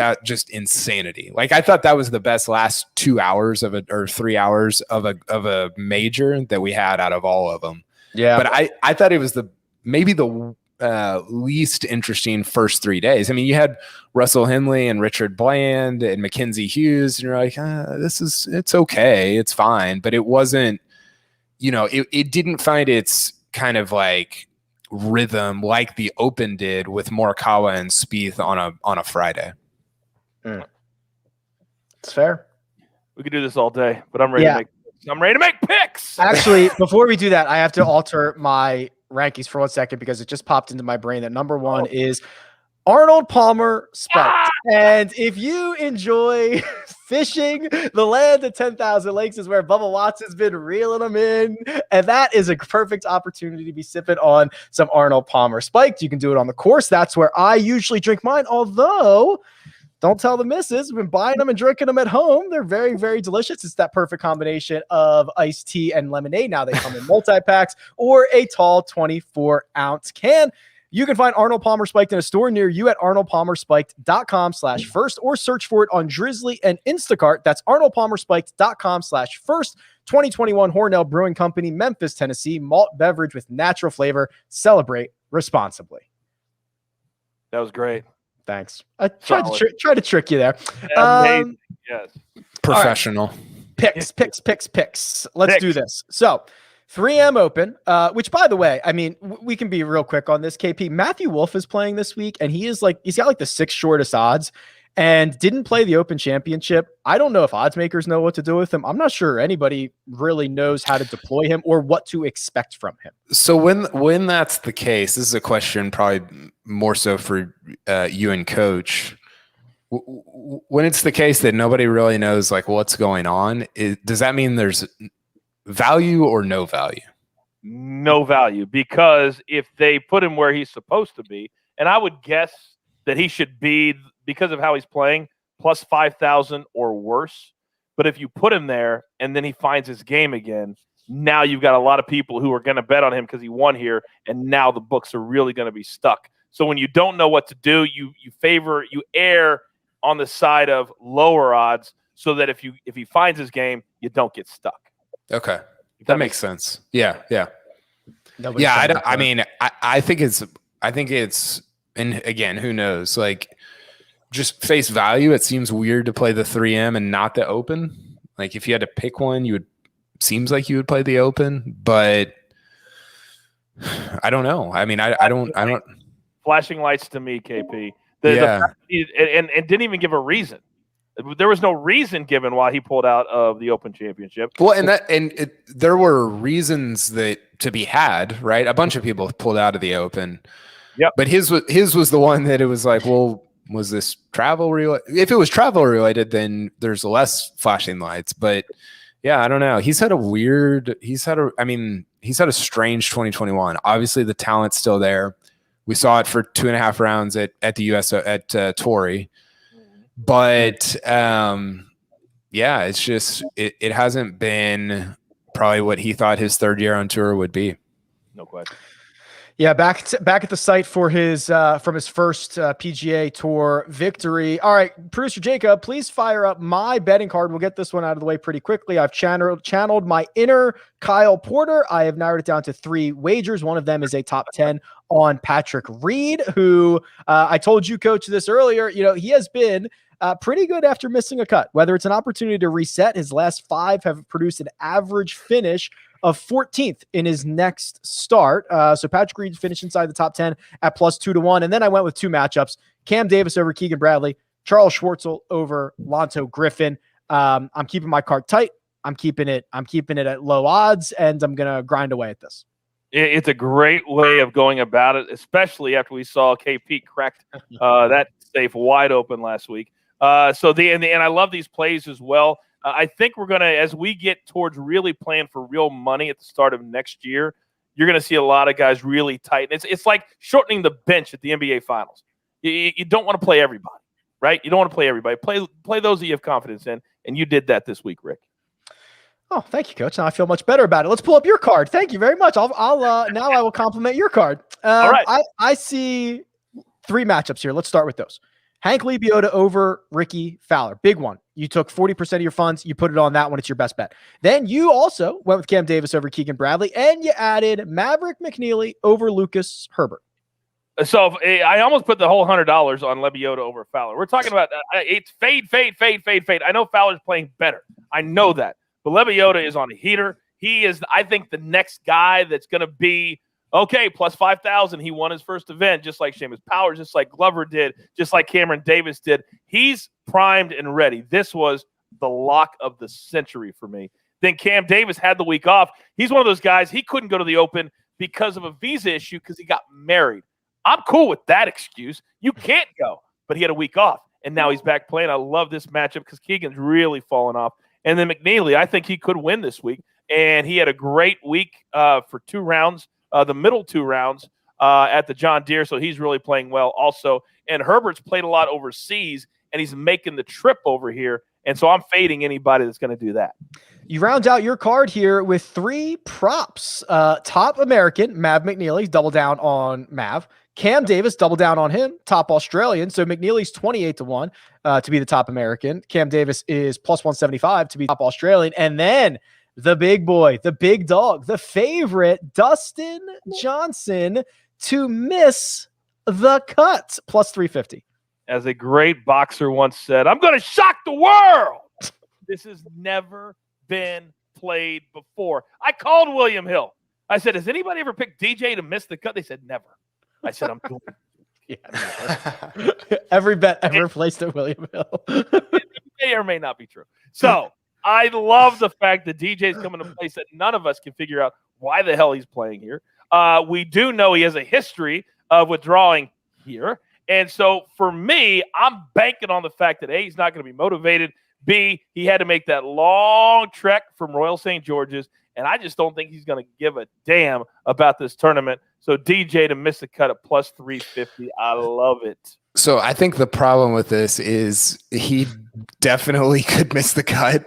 insanity. Like, I thought that was the best last 2 hours or 3 hours of a major that we had out of all of them. Yeah, but I thought it was maybe the least interesting first 3 days. I mean, you had Russell Henley and Richard Bland and Mackenzie Hughes, and you're like, it's okay, it's fine, but it wasn't, it didn't find its kind of like rhythm like the Open did with Morikawa and Spieth on a Friday. It's fair. We could do this all day, but I'm ready to make picks. Actually, before we do that, I have to alter my rankings for 1 second because it just popped into my brain that number one is Arnold Palmer Spiked. And if you enjoy fishing, the land of 10,000 lakes is where Bubba Watson's been reeling them in. And that is a perfect opportunity to be sipping on some Arnold Palmer Spiked. You can do it on the course. That's where I usually drink mine. Although, don't tell the missus, I've been buying them and drinking them at home. They're very, very delicious. It's that perfect combination of iced tea and lemonade. Now they come in multi-packs or a tall 24-ounce can. You can find Arnold Palmer Spiked in a store near you at arnoldpalmerspiked.com/first or search for it on Drizzly and Instacart. That's arnoldpalmerspiked.com/first. 2021 Hornell Brewing Company, Memphis, Tennessee. Malt beverage with natural flavor. Celebrate responsibly. That was great. Thanks. I tried to trick you there. Amazing. Yes. Professional. Right. Picks. Let's do this. So, 3M Open, which, by the way, I mean, we can be real quick on this, KP. Matthew Wolff is playing this week, and he's got like the 6th shortest odds and didn't play the Open Championship. I don't know if odds makers know what to do with him. I'm not sure anybody really knows how to deploy him or what to expect from him. So when that's the case, this is a question probably more so for you and Coach. When it's the case that nobody really knows like what's going on, does that mean there's value or no value? No value, because if they put him where he's supposed to be, and I would guess that he should be, because of how he's playing, plus 5,000 or worse. But if you put him there and then he finds his game again, now you've got a lot of people who are going to bet on him because he won here, and now the books are really going to be stuck. So when you don't know what to do, you err on the side of lower odds so that if he finds his game, you don't get stuck. Okay. That makes sense. Yeah. I think it's, and again, who knows, like just face value. It seems weird to play the 3M and not the Open. Like if you had to pick one, seems like you would play the Open, but I don't know. I mean, I don't. Flashing lights to me, KP. And didn't even give a reason. There was no reason given why he pulled out of the Open Championship. Well, there were reasons that to be had, right? A bunch of people pulled out of the Open. Yep. But his was the one that it was like, well, was this travel related? If it was travel related, then there's less flashing lights. But yeah, I don't know. He's had a strange 2021. Obviously, the talent's still there. We saw it for 2.5 rounds at the US at Torrey. But it's just it hasn't been probably what he thought his third year on tour would be. No question. Yeah, back at the site for his from his first PGA Tour victory. All right, producer Jacob, please fire up my betting card. We'll get this one out of the way pretty quickly. I've channeled my inner Kyle Porter. I have narrowed it down to 3 wagers. One of them is a top 10 on Patrick Reed, who I told you, Coach, this earlier. He has been pretty good after missing a cut. Whether it's an opportunity to reset, his last 5 have produced an average finish of 14th in his next start. So Patrick Reed finished inside the top 10 at plus 2-1. And then I went with 2 matchups: Cam Davis over Keegan Bradley, Charles Schwartzel over Lonto Griffin. I'm keeping my card tight. I'm keeping it at low odds, and I'm gonna grind away at this. It's a great way of going about it, especially after we saw KP cracked that safe wide open last week. And I love these plays as well. I think we're going to, as we get towards really playing for real money at the start of next year, you're going to see a lot of guys really tighten. It's like shortening the bench at the NBA Finals. You don't want to play everybody, right? You don't want to play everybody. Play those that you have confidence in, and you did that this week, Rick. Oh, thank you, Coach. Now I feel much better about it. Let's pull up your card. Thank you very much. Now I will compliment your card. All right. I see 3 matchups here. Let's start with those. Hank Lebioda over Ricky Fowler. Big one. You took 40% of your funds. You put it on that one. It's your best bet. Then you also went with Cam Davis over Keegan Bradley, and you added Maverick McNeely over Lucas Herbert. So I almost put the whole $100 on Lebioda over Fowler. We're talking about it's fade. I know Fowler's playing better. I know that. But Lebioda is on a heater. He is, I think, the next guy that's going to be, okay, plus 5,000. He won his first event, just like Seamus Powers, just like Glover did, just like Cameron Davis did. He's primed and ready. This was the lock of the century for me. Then Cam Davis had the week off. He's one of those guys, he couldn't go to the Open because of a visa issue because he got married. I'm cool with that excuse. You can't go, but he had a week off, and now he's back playing. I love this matchup because Keegan's really fallen off. And then McNeely, I think he could win this week. And he had a great week for 2 rounds, the middle 2 rounds at the John Deere. So he's really playing well also. And Herbert's played a lot overseas, and he's making the trip over here. And so I'm fading anybody that's going to do that. You round out your card here with 3 props. Top American, Mav McNeely, double down on Mav. Cam Davis, double down on him. Top Australian. So McNeely's 28-1 to be the top American. Cam Davis is plus 175 to be top Australian. And then the big boy, the big dog, the favorite, Dustin Johnson to miss the cut, plus 350. As a great boxer once said, I'm going to shock the world. This has never been played before. I called William Hill. I said, has anybody ever picked DJ to miss the cut? They said, never. I said, I'm doing it. Yeah, never. Every bet ever placed at William Hill. It may or may not be true. So I love the fact that DJ's coming to a place that none of us can figure out why the hell he's playing here. We do know he has a history of withdrawing here. And so for me, I'm banking on the fact that A, he's not going to be motivated. B, he had to make that long trek from Royal St. George's. And I just don't think he's going to give a damn about this tournament. So DJ to miss the cut at plus 350. I love it. So I think the problem with this is he definitely could miss the cut,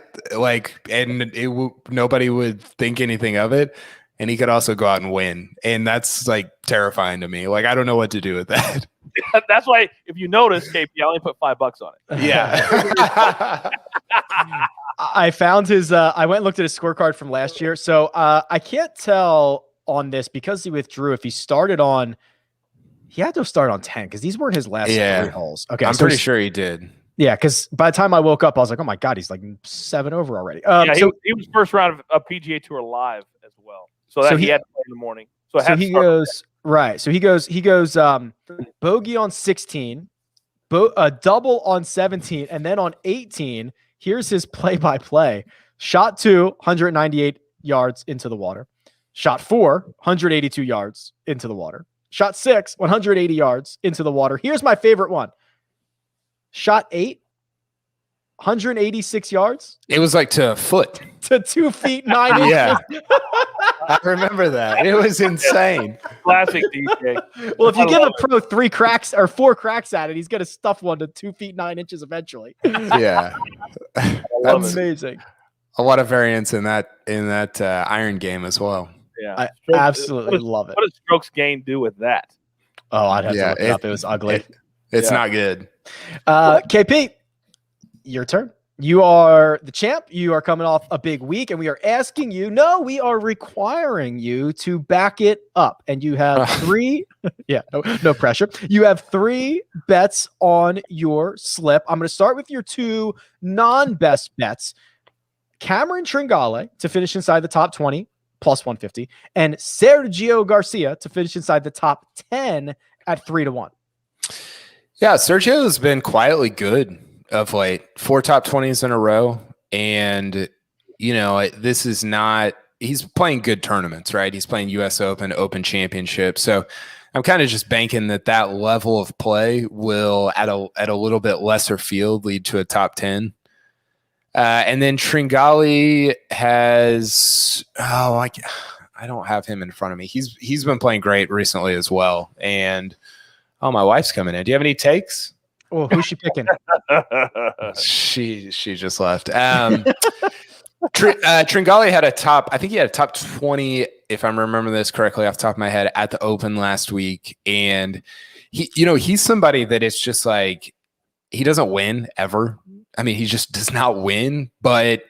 and nobody would think anything of it. And he could also go out and win. And that's terrifying to me. I don't know what to do with that. That's why, if you notice, KP, I only put $5 on it. Yeah. I found his, I went and looked at his scorecard from last year. So I can't tell on this because he withdrew if he started on, he had to have started on 10 because these weren't his last 3 holes. Okay. I'm pretty sure he did. Yeah. Because by the time I woke up, I was like, oh my God, he's 7 over already. He was first round of PGA Tour Live as well. So he had to play in the morning. So he goes, right. So he goes bogey on 16, double on 17, and then on 18, here's his play-by-play. Shot 2, 198 yards into the water. Shot 4, 182 yards into the water. Shot 6, 180 yards into the water. Here's my favorite one. Shot 8, 186 yards. It was to a foot. To 2 feet 9 inches. Yeah. I remember that. It was insane. Classic DJ. Well, if you give a pro 3 cracks or 4 cracks at it, he's going to stuff one to 2 feet 9 inches eventually. Yeah. That's amazing. A lot of variance in that iron game as well. Yeah. I absolutely love it. What does strokes gain do with that? Oh, I'd have to look it up. It was ugly. It's not good. KP, your turn. You are the champ. You are coming off a big week, and we are asking you, we are requiring you to back it up. And you have 3, no pressure. You have 3 bets on your slip. I'm going to start with your 2 non-best bets. Cameron Tringale to finish inside the top 20, plus 150, and Sergio Garcia to finish inside the top 10 at 3-1. Yeah, Sergio has been quietly good of late. 4 top 20s in a row, and this is not. He's playing good tournaments, right? He's playing U.S. Open, Open Championship. So I'm kind of just banking that level of play will, at a little bit lesser field, lead to a top 10. And then Tringali has, I don't have him in front of me. He's been playing great recently as well. And my wife's coming in. Do you have any takes? Oh, who's she picking? She just left. Tringali had a top 20, if I'm remembering this correctly off the top of my head, at the Open last week. And he's somebody that it's just like, he doesn't win ever. I mean, he just does not win, but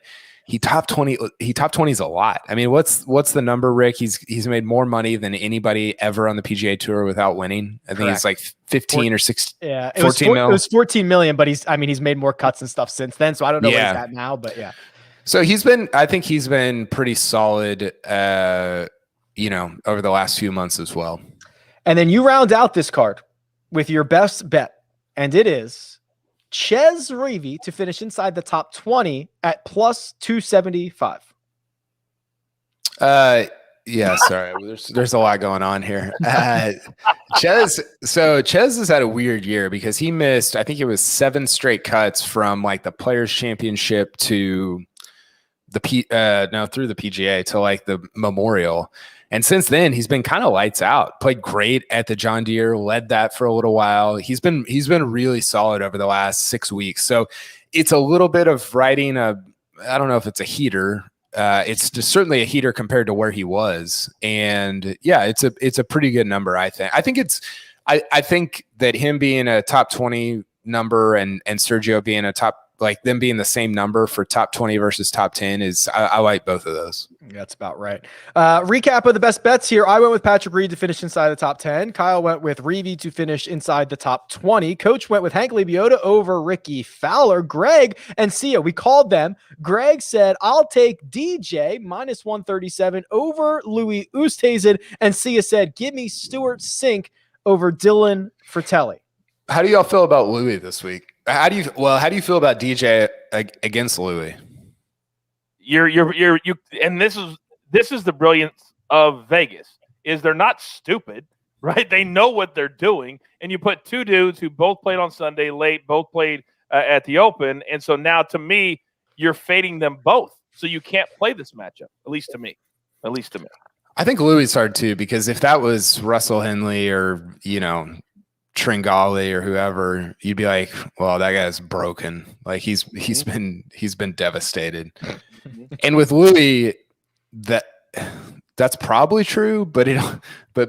he top 20s a lot. I mean, what's the number, Rick? He's made more money than anybody ever on the PGA Tour without winning. I think it's like 15 or 16. Yeah, 14 mil. It was 14 million, but he's made more cuts and stuff since then. So I don't know where he's at now, but yeah. So I think he's been pretty solid, over the last few months as well. And then you round out this card with your best bet, and it is Chez Reavie to finish inside the top 20 at plus 275. Yeah, sorry. There's a lot going on here. Chez has had a weird year because he missed, I think it was 7 straight cuts from like the Players Championship to through the PGA to like the Memorial. And since then, he's been kind of lights out. Played great at the John Deere, led that for a little while. He's been really solid over the last 6 weeks. So it's a little bit of riding I don't know if it's a heater. It's just certainly a heater compared to where he was. And yeah, it's a pretty good number, I think. I think that him being a top 20 number and Sergio being a top, like them being the same number for top 20 versus top 10 is, I like both of those. That's about right. Recap of the best bets here. I went with Patrick Reed to finish inside the top 10. Kyle went with Reavie to finish inside the top 20. Coach went with Hank Lebiota over Ricky Fowler. Greg and Sia, we called them. Greg said, I'll take DJ minus 137 over Louis Oosthuizen. And Sia said, give me Stuart Sink over Dylan Fratelli. How do y'all feel about Louis this week? How do you feel about DJ against Louis? And this is the brilliance of Vegas, is they're not stupid, right? They know what they're doing. And you put two dudes who both played on Sunday late, both played at the Open. And so now to me, you're fading them both. So you can't play this matchup, at least to me. I think Louis is hard too, because if that was Russell Henley or, Tringali or whoever, you'd be like, well, that guy's broken. Like he's been devastated. And with Louis, that's probably true, but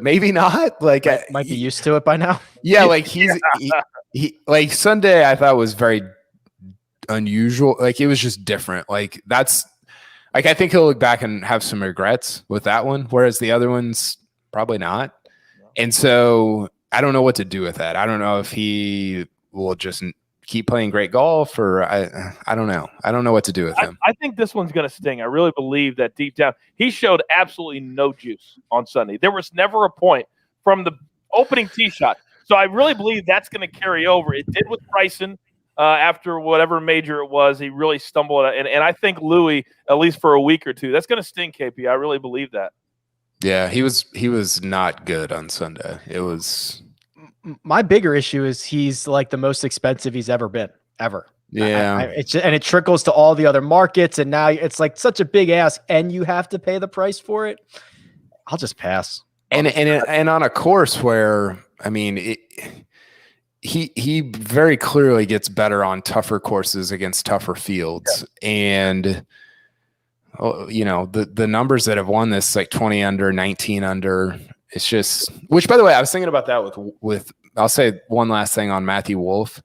maybe not. Like might be used to it by now. Yeah, like he like Sunday I thought was very unusual. Like it was just different. Like that's like I think he'll look back and have some regrets with that one, whereas the other ones probably not. And so I don't know what to do with that. I don't know if he will just keep playing great golf or I don't know. I don't know what to do with him. I think this one's going to sting. I really believe that deep down. He showed absolutely no juice on Sunday. There was never a point from the opening tee shot. So I really believe that's going to carry over. It did with Bryson after whatever major it was. He really stumbled. And I think Louis, at least for a week or two, that's going to sting, KP. I really believe that. Yeah, he was not good on Sunday. It was. My bigger issue is he's like the most expensive he's ever been, ever. Yeah. And it trickles to all the other markets. And now it's like such a big ask and you have to pay the price for it. I'll just pass. And on a course where, I mean, he very clearly gets better on tougher courses against tougher fields. Yeah. And, the numbers that have won this, like 20 under, 19 under, it's just, which by the way, I was thinking about that with I'll say one last thing on Matthew Wolff.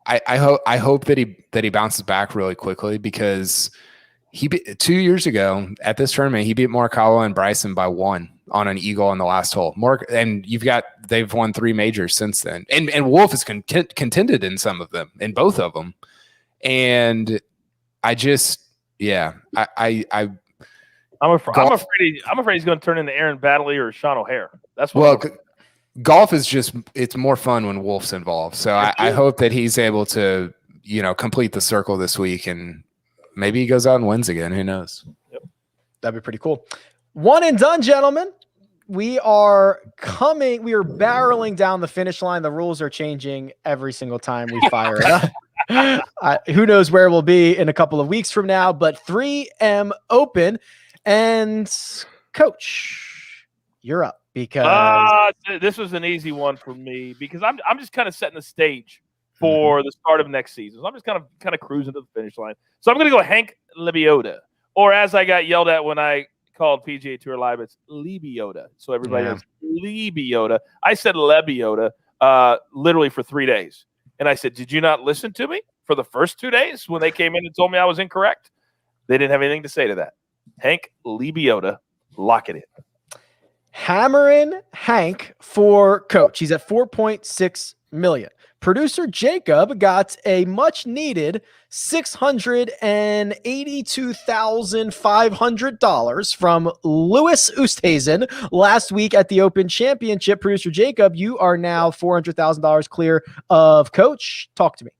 I hope that he bounces back really quickly, because 2 years ago at this tournament, he beat Morikawa and Bryson by 1 on an eagle on the last hole. And they've won 3 majors since then. And Wolff has contended in some of them, in both of them. And I'm afraid he's going to turn into Aaron Baddeley or Sean O'Hare. That's what. Well, golf is it's more fun when Wolff's involved. So I hope that he's able to, complete the circle this week and maybe he goes out and wins again. Who knows? Yep. That'd be pretty cool. One and done, gentlemen. We are barreling down the finish line. The rules are changing every single time we fire it up. Who knows where we'll be in a couple of weeks from now, but 3M Open. And Coach, you're up because this was an easy one for me because I'm just kind of setting the stage for the start of next season. So I'm just kind of cruising to the finish line. So I'm going to go Hank Lebioda, or as I got yelled at when I called PGA Tour Live, it's Lebioda. So everybody knows Lebioda. I said Lebioda literally for 3 days. And I said, did you not listen to me for the first 2 days when they came in and told me I was incorrect? They didn't have anything to say to that. Hank Lebioda, lock it in. Hammering Hank for Coach. He's at $4.6 million. Producer Jacob got a much needed $682,500 from Louis Oosthuizen last week at the Open Championship. Producer Jacob, you are now $400,000 clear of Coach. Talk to me.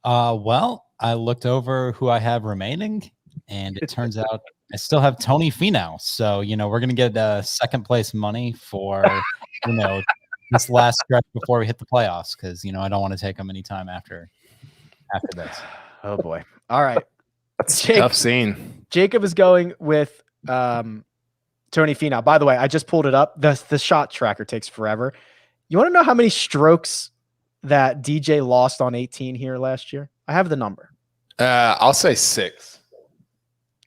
Well, I looked over who I have remaining, and it turns out I still have Tony Finau. So, we're going to get second place money for, this last stretch before we hit the playoffs, because I don't want to take them anytime after this. Oh boy! All right, that's a tough scene. Jacob is going with Tony Finau. By the way, I just pulled it up. The shot tracker takes forever. You want to know how many strokes that DJ lost on 18 here last year? I have the number. I'll say 6.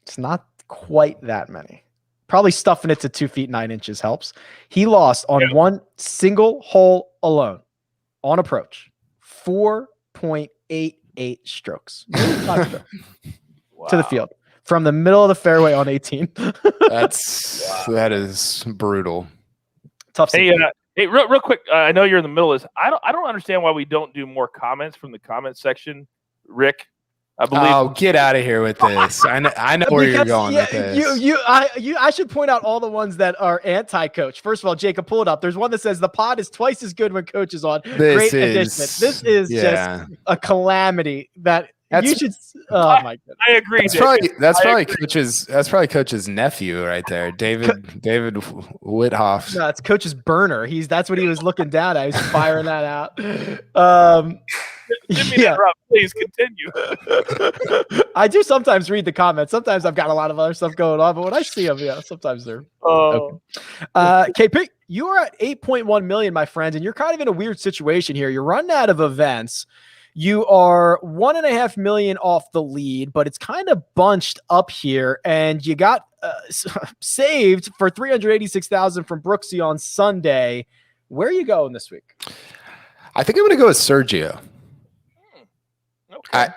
It's not quite that many. Probably stuffing it to 2 feet 9 inches helps. He lost on one single hole alone on approach 4.88 strokes to the field from the middle of the fairway on 18. That is brutal. Tough. Hey, real quick. I know you're in the middle of this. I don't understand why we don't do more comments from the comment section, Rick. I believe. Oh, get out of here with this! I know where you're going with this. I should point out all the ones that are anti-Coach. First of all, Jacob, pull it up. There's one that says the pod is twice as good when Coach is on. Great addition. This is just a calamity that you should. Oh my goodness! I agree. That's probably Coach's nephew right there, David Whithoff. No, it's Coach's burner. That's what he was looking down at. He was firing that out. Please continue. I do sometimes read the comments. Sometimes I've got a lot of other stuff going on, but when I see them, sometimes they're okay. KP, you are at 8.1 million, my friend, and you're kind of in a weird situation here. You're running out of events. You are 1.5 million off the lead, but it's kind of bunched up here, and you got saved for 386,000 from Brooksy on Sunday. Where are you going this week? I think I'm going to go with Sergio. Okay.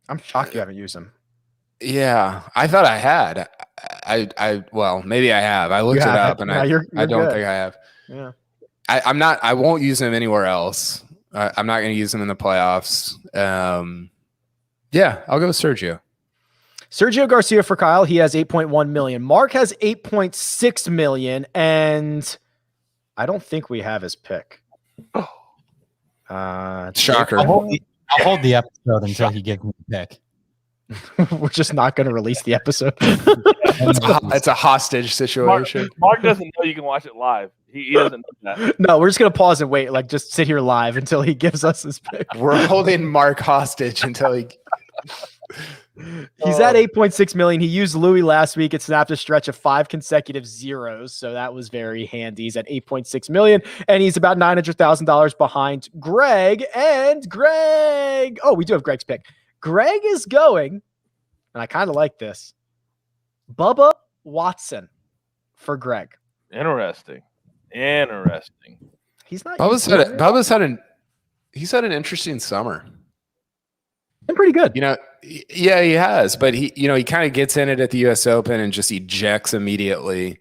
I'm shocked you haven't used him. Yeah, I thought I had. Well, maybe I have. I looked it up, and I don't think I have. Yeah. I won't use him anywhere else. I'm not going to use him in the playoffs. Yeah, I'll go with Sergio. Sergio Garcia for Kyle. He has 8.1 million. Mark has 8.6 million, and I don't think we have his pick. Shocker. I'll hold the episode until he gives me the pick. We're just not going to release the episode. It's a hostage situation. Mark doesn't know you can watch it live. He doesn't know that. No, we're just going to pause and wait. Just sit here live until he gives us his pick. We're holding Mark hostage until he... He's at 8.6 million. He used Louis last week. It snapped a stretch of 5 consecutive zeros, so that was very handy. He's at 8.6 million, and he's about $900,000 behind Greg. And Greg, we do have Greg's pick. Greg is going, and I kind of like this, Bubba Watson for Greg. Interesting. He's not. He's had an interesting summer. Been pretty good. Yeah, he has, but he kind of gets in it at the U.S. Open and just ejects immediately.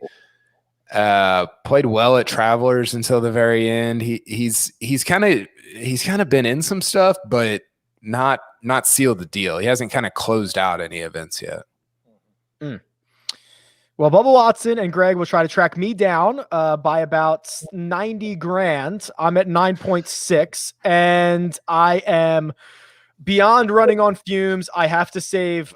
Played well at Travelers until the very end. He's kind of been in some stuff, but not sealed the deal. He hasn't kind of closed out any events yet. Well, Bubba Watson and Greg will try to track me down by about 90 grand. I'm at 9.6, and I am beyond running on fumes, I have to save.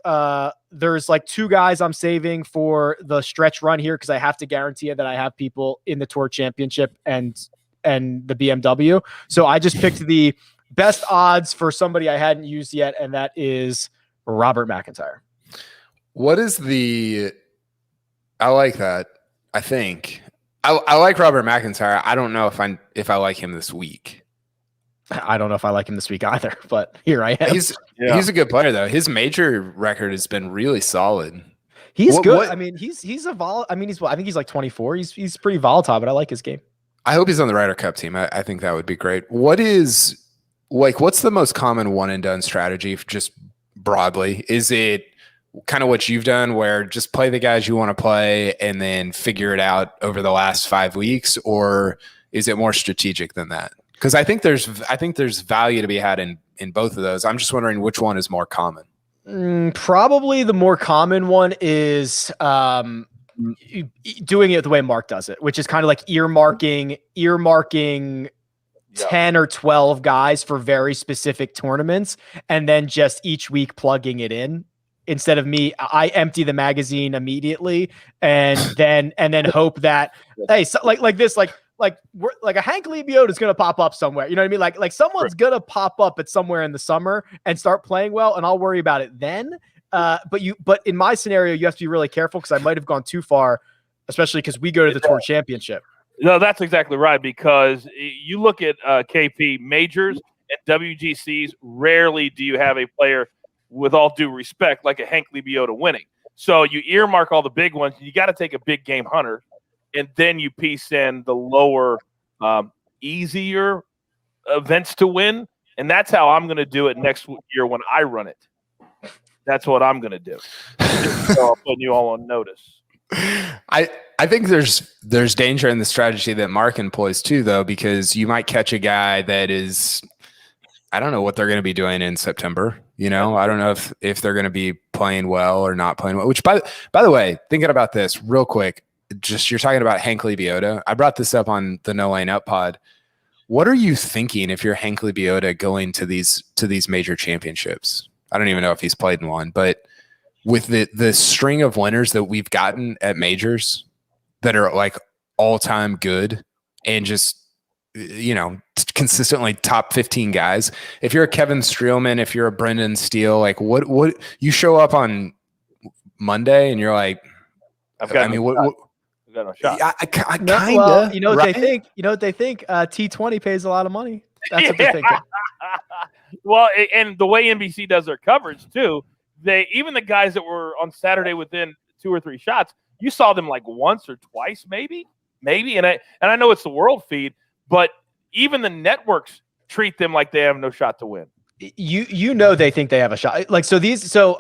There's like 2 guys I'm saving for the stretch run here because I have to guarantee that I have people in the Tour Championship and the BMW. So I just picked the best odds for somebody I hadn't used yet, and that is Robert McIntyre. What is I like that. I think I like Robert McIntyre. I don't know if I like him this week. I don't know if I like him this week either, but here I am. He's a good player though. His major record has been really solid. He's good. I mean, he's I think he's like 24. He's pretty volatile, but I like his game. I hope he's on the Ryder Cup team. I think that would be great. What's the most common one and done strategy just broadly? Is it kind of what you've done where just play the guys you want to play and then figure it out over the last 5 weeks, or is it more strategic than that? Because I think there's value to be had in both of those. I'm just wondering which one is more common. Probably the more common one is doing it the way Mark does it, which is kind of like earmarking 10 or 12 guys for very specific tournaments, and then just each week plugging it in. Instead of me, I empty the magazine immediately and then hope that, hey, so like this, like a Hank Lebioda is going to pop up somewhere. You know what I mean? Like someone's going to pop up at somewhere in the summer and start playing well, and I'll worry about it then. But in my scenario, you have to be really careful because I might have gone too far, especially because we go to the Tour Championship. No, that's exactly right, because you look at KP majors and WGCs, rarely do you have a player, with all due respect, like a Hank Lebioda winning. So you earmark all the big ones. You got to take a big game hunter, and then you piece in the lower, easier events to win. And that's how I'm going to do it next year when I run it. That's what I'm going to do. So I'm putting you all on notice. I think there's danger in the strategy that Mark employs too, though, because you might catch a guy that is, I don't know what they're going to be doing in September. You know, I don't know if they're going to be playing well or not playing well. Which, by the way, thinking about this real quick, just you're talking about Hank Lebioda. I brought this up on the No Lane Up pod. What are you thinking if you're Hank Lebioda going to these major championships? I don't even know if he's played in one, but with the string of winners that we've gotten at majors that are like all time good and just, you know, consistently top 15 guys. If you're a Kevin Streelman, if you're a Brendan Steele, like what you show up on Monday and you're like, I've got no shot. I kind of. Well, you know what they think? You know what they think? T20 pays a lot of money. That's what they're thinking. Well, and the way NBC does their coverage too, even the guys that were on Saturday within 2 or 3 shots, you saw them like once or twice, maybe. And I know it's the world feed, but even the networks treat them like they have no shot to win. You know they think they have a shot. Like so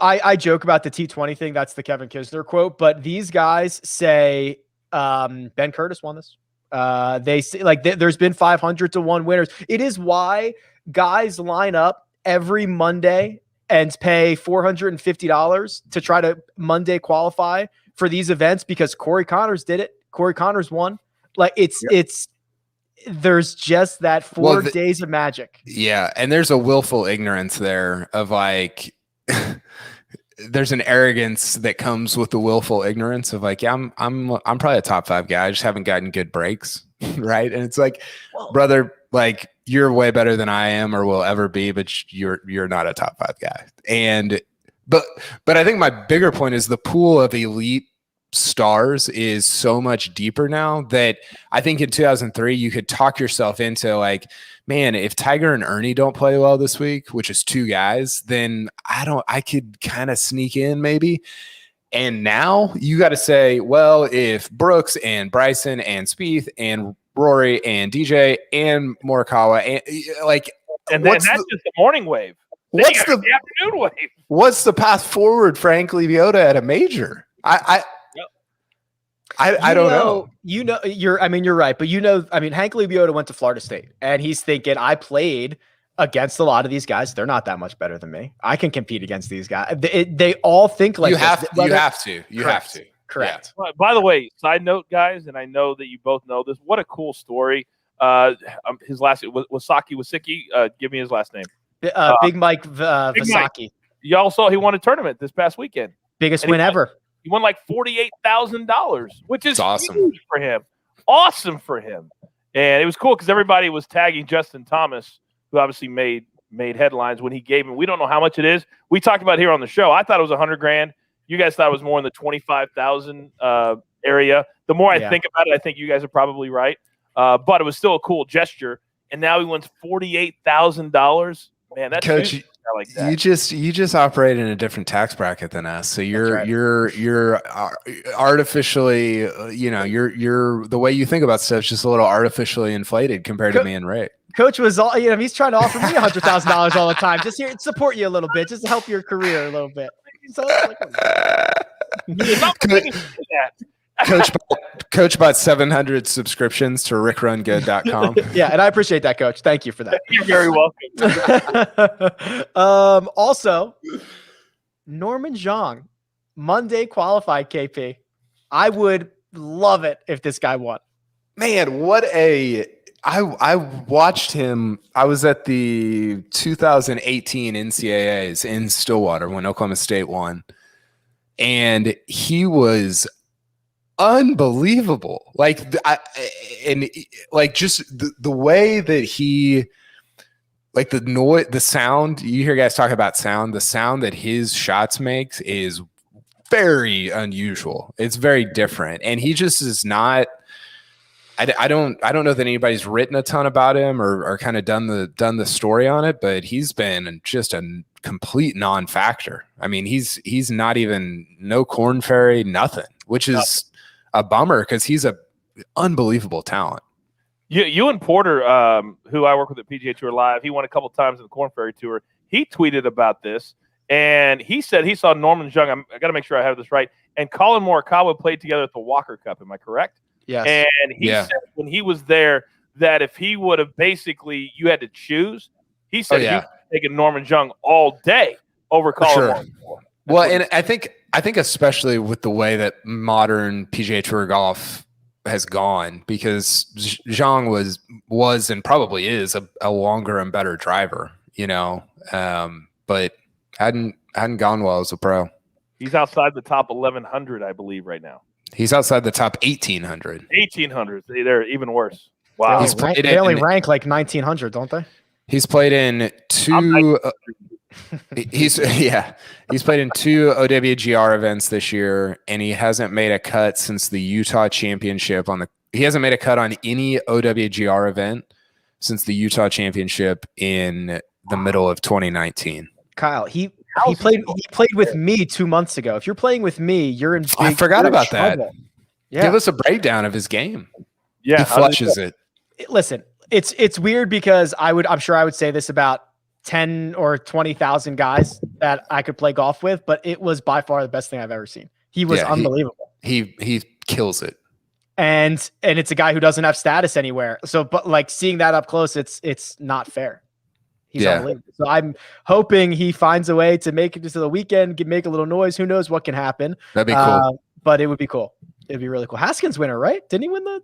I joke about the T20 thing. That's the Kevin Kisner quote. But these guys say Ben Curtis won this. They say like there's been 500-1 winners. It is why guys line up every Monday and pay $450 to try to Monday qualify for these events, because Corey Connors did it. Corey Connors won. Like it's there's just that 4 days of magic. Yeah. And there's a willful ignorance there of like, there's an arrogance that comes with the willful ignorance of like, yeah, I'm probably a top 5 guy. I just haven't gotten good breaks. Right. And it's like, brother, like you're way better than I am or will ever be, but you're not a top 5 guy. And, but I think my bigger point is the pool of elite stars is so much deeper now that I think in 2003 you could talk yourself into like, man, if Tiger and Ernie don't play well this week, which is 2 guys, then I could kind of sneak in maybe. And now you got to say, well, if Brooks and Bryson and Spieth and Rory and DJ and Morikawa and then that's just the morning wave. What's the afternoon wave? What's the path forward for Hank Lebioda at a major? I don't know. You know, you're right. But Hank Lebioda went to Florida State and he's thinking, I played against a lot of these guys. They're not that much better than me. I can compete against these guys. They all think like you have to. Correct. Yeah. By the way, side note, guys, and I know that you both know this. What a cool story. His last Wasicki. Give me his last name. Big Mike Vasaki. Y'all saw he won a tournament this past weekend. Biggest win ever. He won like $48,000, which is awesome huge for him. Awesome for him. And it was cool because everybody was tagging Justin Thomas, who obviously made headlines when he gave him. We don't know how much it is. We talked about it here on the show. I thought it was $100,000. You guys thought it was more in the 25,000 area. The more I think about it, I think you guys are probably right. But it was still a cool gesture. And now he wins $48,000. Man, that's Coach. like that. You just operate in a different tax bracket than us, so you're artificially, you're the way you think about stuff is just a little artificially inflated compared to me and Ray. Coach was all, he's trying to offer me $100,000 all the time, just here support you a little bit, just to help your career a little bit. So Coach bought 700 subscriptions to rickrungood.com. Yeah, and I appreciate that, Coach. Thank you for that. You're very welcome. Also, Norman Zhang, Monday qualified KP. I would love it if this guy won. Man, I watched him. I was at the 2018 NCAAs in Stillwater when Oklahoma State won, and he was unbelievable. Just the way that he, like the noise, the sound. You hear guys talk about sound. The sound that his shots makes is very unusual. It's very different, and he just is not. I don't know that anybody's written a ton about him or kind of done the story on it, but he's been just a complete non-factor. I mean, he's not even no Corn Ferry, nothing, which is a bummer because he's a unbelievable talent. You and Porter, who I work with at PGA Tour Live, he won a couple times in the Corn Ferry Tour. He tweeted about this, and he said he saw Norman Zhang. I got to make sure I have this right. And Colin Morikawa played together at the Walker Cup. Am I correct? Yes. And he said when he was there that if he would have basically, you had to choose, he said he would have taken Norman Zhang all day over Colin Morikawa. Well, and I think especially with the way that modern PGA Tour golf has gone, because Zhang was and probably is a longer and better driver, but hadn't gone well as a pro. He's outside the top 1,100, I believe, right now. He's outside the top 1,800. 1,800. They're even worse. Wow. They only rank like 1,900, don't they? He's played in two. He's played in two OWGR events this year, and he hasn't made a cut since the Utah Championship. He hasn't made a cut on any OWGR event since the Utah Championship in the middle of 2019. Kyle, he played with me 2 months ago. If you're playing with me, you're in. I forgot about that. Yeah. Give us a breakdown of his game. Yeah, he flushes it. Listen, it's weird because I'm sure I would say this about 10 or 20,000 guys that I could play golf with, but it was by far the best thing I've ever seen. He was unbelievable. He kills it. And it's a guy who doesn't have status anywhere. So, but like seeing that up close, it's not fair. He's unbelievable. So I'm hoping he finds a way to make it to the weekend, make a little noise. Who knows what can happen? That'd be cool. But it would be cool. It'd be really cool. Haskins winner, right? Didn't he win the?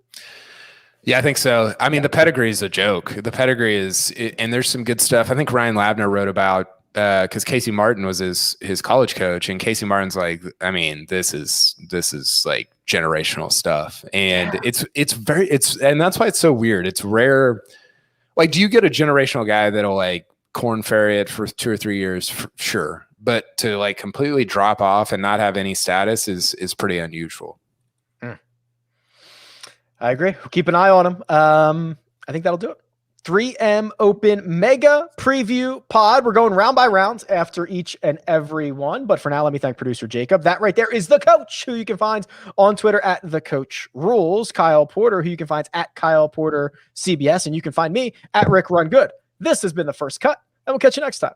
Yeah, I think so. I mean, the pedigree is a joke. The pedigree is, and there's some good stuff. I think Ryan Labner wrote about, because Casey Martin was his college coach, and Casey Martin's like, I mean, this is like generational stuff, and and that's why it's so weird. It's rare. Like, do you get a generational guy that'll like Corn Ferry it for 2 or 3 years? Sure, but to like completely drop off and not have any status is pretty unusual. I agree. We'll keep an eye on him. I think that'll do it. 3M Open Mega Preview Pod. We're going round by round after each and every one. But for now, let me thank producer Jacob. That right there is the coach, who you can find on Twitter at The Coach Rules. Kyle Porter, who you can find at Kyle Porter CBS. And you can find me at Rick Run Good. This has been The First Cut, and we'll catch you next time.